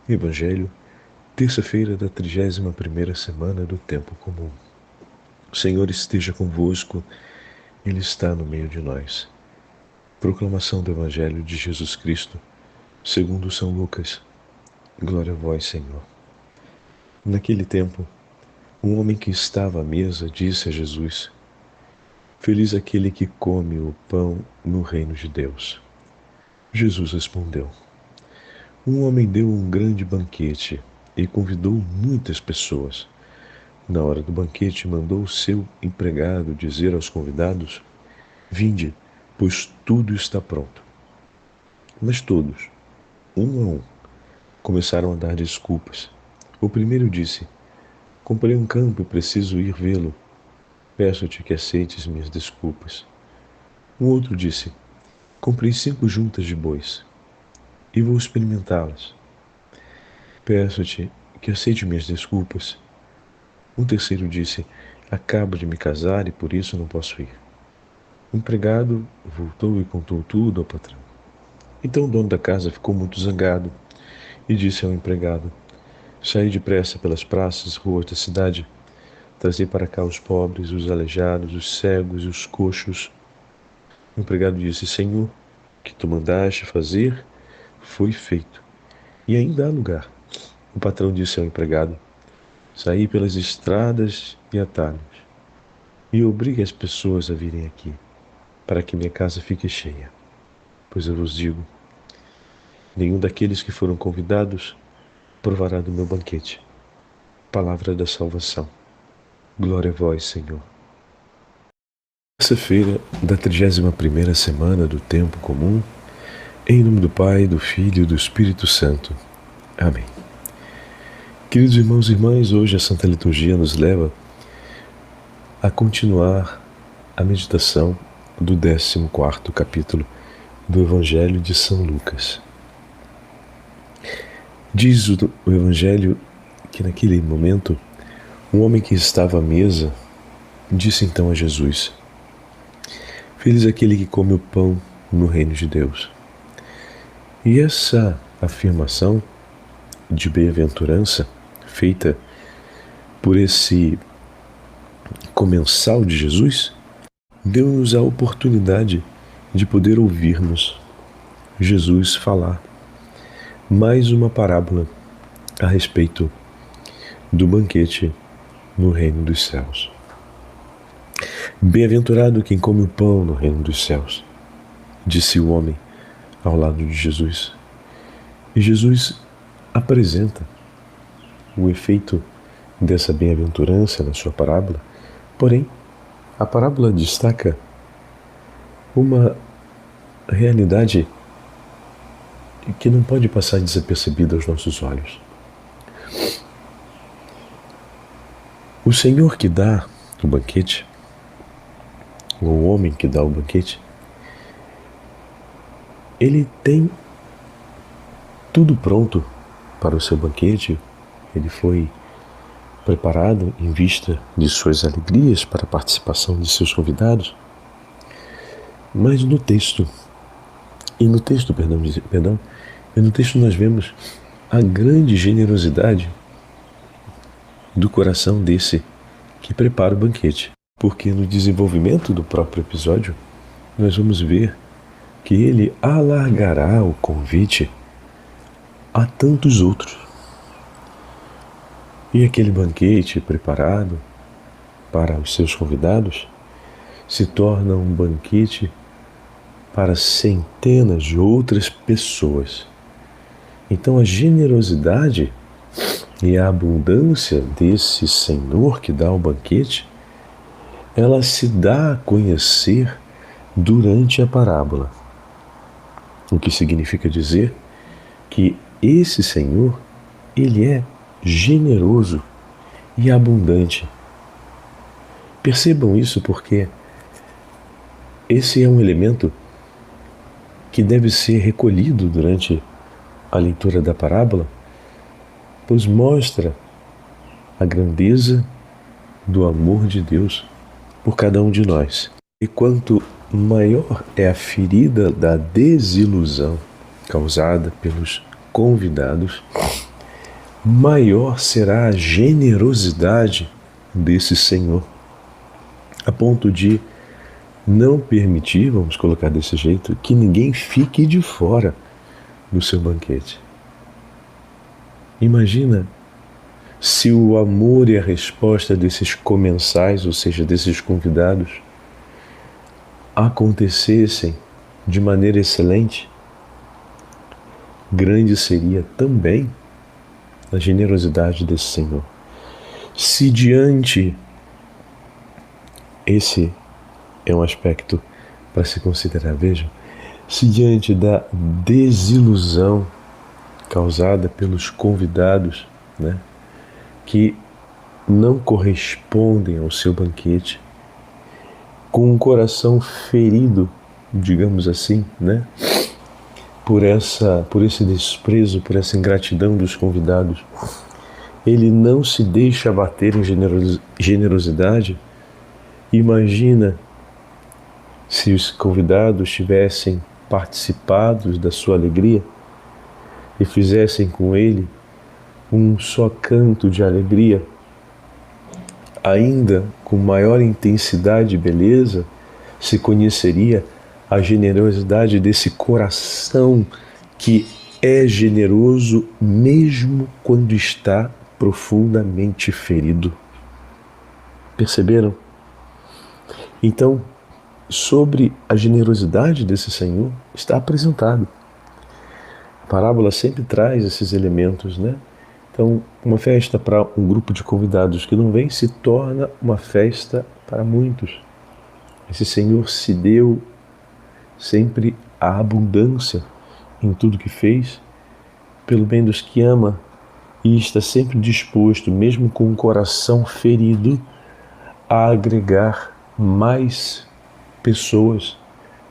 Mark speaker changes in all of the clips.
Speaker 1: Evangelho, terça-feira da 31ª semana do Tempo Comum. O Senhor esteja convosco, Ele está no meio de nós. Proclamação do Evangelho de Jesus Cristo, segundo São Lucas. Glória a vós, Senhor. Naquele tempo, um homem que estava à mesa disse a Jesus: Feliz aquele que come o pão no reino de Deus. Jesus respondeu: Um homem deu um grande banquete e convidou muitas pessoas. Na hora do banquete, mandou o seu empregado dizer aos convidados: Vinde, pois tudo está pronto. Mas todos, um a um, começaram a dar desculpas. O primeiro disse: Comprei um campo e preciso ir vê-lo. Peço-te que aceites minhas desculpas. O outro disse: Comprei 5 juntas de bois e vou experimentá-las. Peço-te que aceite minhas desculpas. Um terceiro disse: Acabo de me casar e por isso não posso ir. O empregado voltou e contou tudo ao patrão. Então o dono da casa ficou muito zangado e disse ao empregado: Saí depressa pelas praças e ruas da cidade, trazei para cá os pobres, os aleijados, os cegos e os coxos. O empregado disse: Senhor, o que tu mandaste fazer foi feito, e ainda há lugar. O patrão disse ao empregado: Saí pelas estradas e atalhos, e obrigue as pessoas a virem aqui, para que minha casa fique cheia. Pois eu vos digo, nenhum daqueles que foram convidados provará do meu banquete. Palavra da salvação. Glória a vós, Senhor. Terça-feira da 31ª semana do Tempo Comum, em nome do Pai, do Filho e do Espírito Santo. Amém. Queridos irmãos e irmãs, hoje a Santa Liturgia nos leva a continuar a meditação do 14º capítulo do Evangelho de São Lucas. Diz o Evangelho que naquele momento, um homem que estava à mesa disse então a Jesus: Feliz aquele que come o pão no reino de Deus. E essa afirmação de bem-aventurança feita por esse comensal de Jesus deu-nos a oportunidade de poder ouvirmos Jesus falar mais uma parábola a respeito do banquete no reino dos céus. Bem-aventurado quem come o pão no reino dos céus, disse o homem ao lado de Jesus. E Jesus apresenta o efeito dessa bem-aventurança na sua parábola, porém, a parábola destaca uma realidade que não pode passar desapercebida aos nossos olhos. O Senhor que dá o banquete, ou o homem que dá o banquete, ele tem tudo pronto para o seu banquete. Ele foi preparado em vista de suas alegrias para a participação de seus convidados. Mas no texto nós vemos a grande generosidade do coração desse que prepara o banquete. Porque no desenvolvimento do próprio episódio, nós vamos ver que ele alargará o convite a tantos outros. E aquele banquete preparado para os seus convidados se torna um banquete para centenas de outras pessoas. Então a generosidade e a abundância desse Senhor que dá o banquete, ela se dá a conhecer durante a parábola. O que significa dizer que esse Senhor, ele é generoso e abundante. Percebam isso porque esse é um elemento que deve ser recolhido durante a leitura da parábola, pois mostra a grandeza do amor de Deus por cada um de nós. E quanto maior é a ferida da desilusão causada pelos convidados, maior será a generosidade desse Senhor, a ponto de não permitir, vamos colocar desse jeito, que ninguém fique de fora do seu banquete. Imagina se o amor e a resposta desses comensais, ou seja, desses convidados, acontecessem de maneira excelente. Grande seria também a generosidade desse Senhor. Se diante, esse é um aspecto para se considerar, vejam, se diante da desilusão causada pelos convidados, né, que não correspondem ao seu banquete, com um coração ferido, digamos assim, né, por esse desprezo, por essa ingratidão dos convidados, ele não se deixa abater em generosidade. Imagina se os convidados tivessem participado da sua alegria e fizessem com ele um só canto de alegria, ainda com maior intensidade e beleza, se conheceria a generosidade desse coração que é generoso mesmo quando está profundamente ferido. Perceberam? Então, sobre a generosidade desse Senhor está apresentado. A parábola sempre traz esses elementos, né? Então, uma festa para um grupo de convidados que não vem se torna uma festa para muitos. Esse Senhor se deu sempre a abundância em tudo que fez, pelo bem dos que ama, e está sempre disposto, mesmo com o coração ferido, a agregar mais pessoas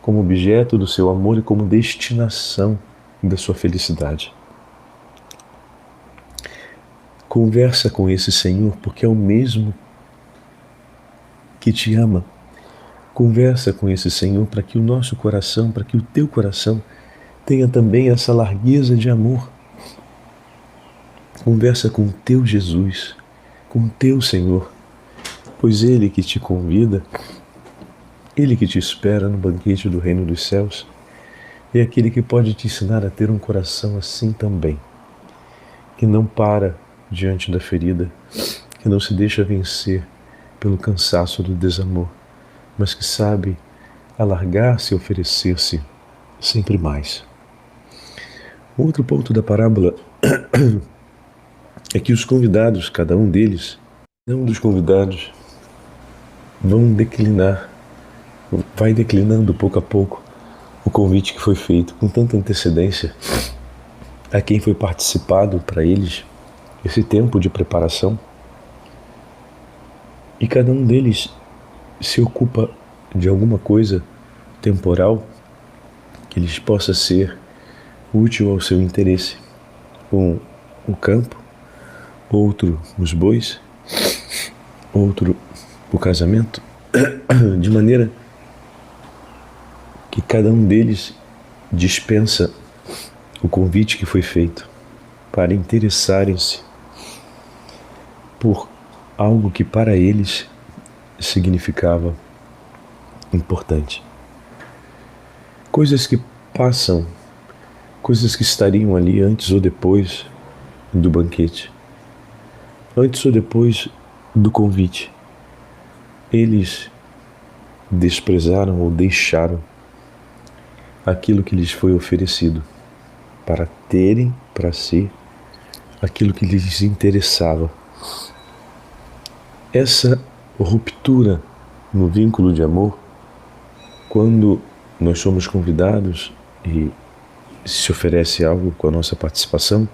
Speaker 1: como objeto do seu amor e como destinação da sua felicidade. Conversa com esse Senhor, porque é o mesmo que te ama. Conversa com esse Senhor para que o nosso coração, para que o teu coração tenha também essa largueza de amor. Conversa com o teu Jesus, com o teu Senhor, pois Ele que te convida, Ele que te espera no banquete do reino dos céus, é aquele que pode te ensinar a ter um coração assim também, que não para diante da ferida, que não se deixa vencer pelo cansaço do desamor, mas que sabe alargar-se e oferecer-se sempre mais. Outro ponto da parábola é que os convidados, cada um deles, cada um dos convidados vai declinando pouco a pouco o convite que foi feito com tanta antecedência a quem foi participado para eles esse tempo de preparação, e cada um deles se ocupa de alguma coisa temporal que lhes possa ser útil ao seu interesse. Um, o campo, outro os bois, outro o casamento, de maneira que cada um deles dispensa o convite que foi feito para interessarem-se por algo que para eles significava importante. Coisas que passam, coisas que estariam ali antes ou depois do banquete, antes ou depois do convite. Eles desprezaram ou deixaram aquilo que lhes foi oferecido para terem para si aquilo que lhes interessava. Essa ruptura no vínculo de amor, quando nós somos convidados e se oferece algo com a nossa participação,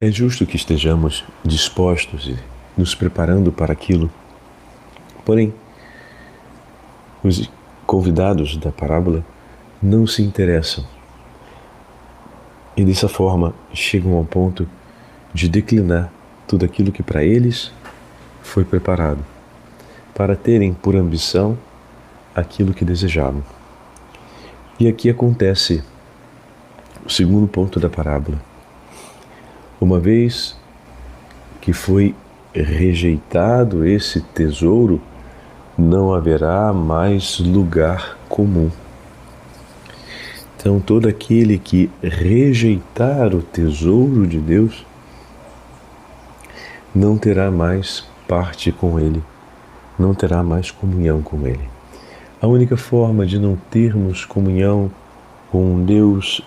Speaker 1: é justo que estejamos dispostos e nos preparando para aquilo. Porém, os convidados da parábola não se interessam e dessa forma chegam ao ponto de declinar tudo aquilo que para eles foi preparado, para terem por ambição aquilo que desejavam. E aqui acontece o segundo ponto da parábola. Uma vez que foi rejeitado esse tesouro, não haverá mais lugar comum. Então, todo aquele que rejeitar o tesouro de Deus não terá mais parte com Ele, não terá mais comunhão com Ele. A única forma de não termos comunhão com um Deus,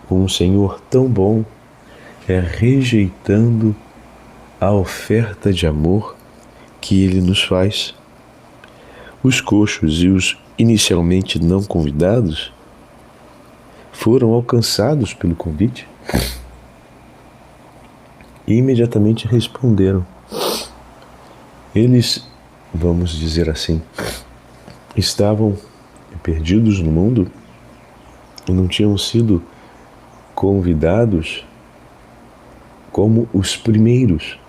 Speaker 1: com um Senhor tão bom, é rejeitando a oferta de amor que Ele nos faz. Os coxos e os inicialmente não convidados foram alcançados pelo convite e imediatamente responderam. Eles, vamos dizer assim, estavam perdidos no mundo e não tinham sido convidados como os primeiros.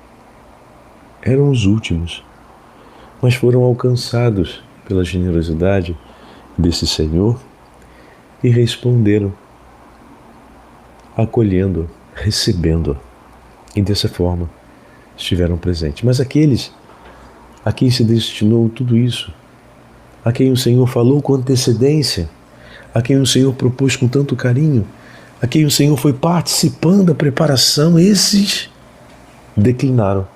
Speaker 1: Eram os últimos, mas foram alcançados pela generosidade desse Senhor e responderam, acolhendo, recebendo, e dessa forma estiveram presentes. Mas aqueles a quem se destinou tudo isso, a quem o Senhor falou com antecedência, a quem o Senhor propôs com tanto carinho, a quem o Senhor foi participando da preparação, esses declinaram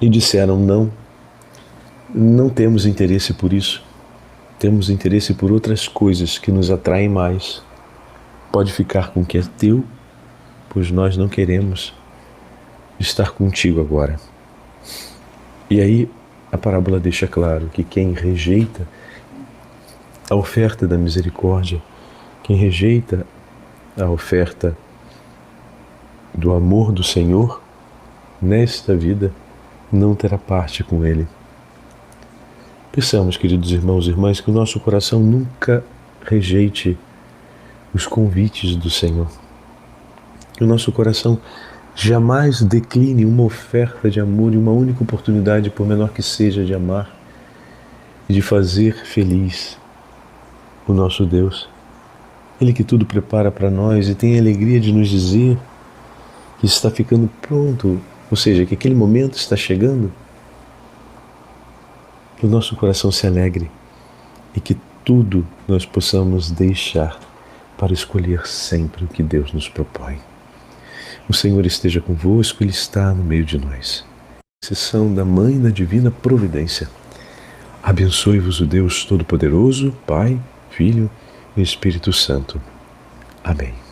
Speaker 1: e disseram: não temos interesse por isso, temos interesse por outras coisas que nos atraem mais. Pode ficar com o que é teu, pois nós não queremos estar contigo agora. E aí a parábola deixa claro que quem rejeita a oferta da misericórdia, quem rejeita a oferta do amor do Senhor nesta vida, não terá parte com Ele. Peçamos, queridos irmãos e irmãs, que o nosso coração nunca rejeite os convites do Senhor. Que o nosso coração jamais decline uma oferta de amor e uma única oportunidade, por menor que seja, de amar e de fazer feliz o nosso Deus. Ele que tudo prepara para nós e tem a alegria de nos dizer que está ficando pronto, ou seja, que aquele momento está chegando. Que o nosso coração se alegre e que tudo nós possamos deixar para escolher sempre o que Deus nos propõe. O Senhor esteja convosco, Ele está no meio de nós. Intercessão da Mãe da Divina Providência. Abençoe-vos o Deus Todo-Poderoso, Pai, Filho e Espírito Santo. Amém.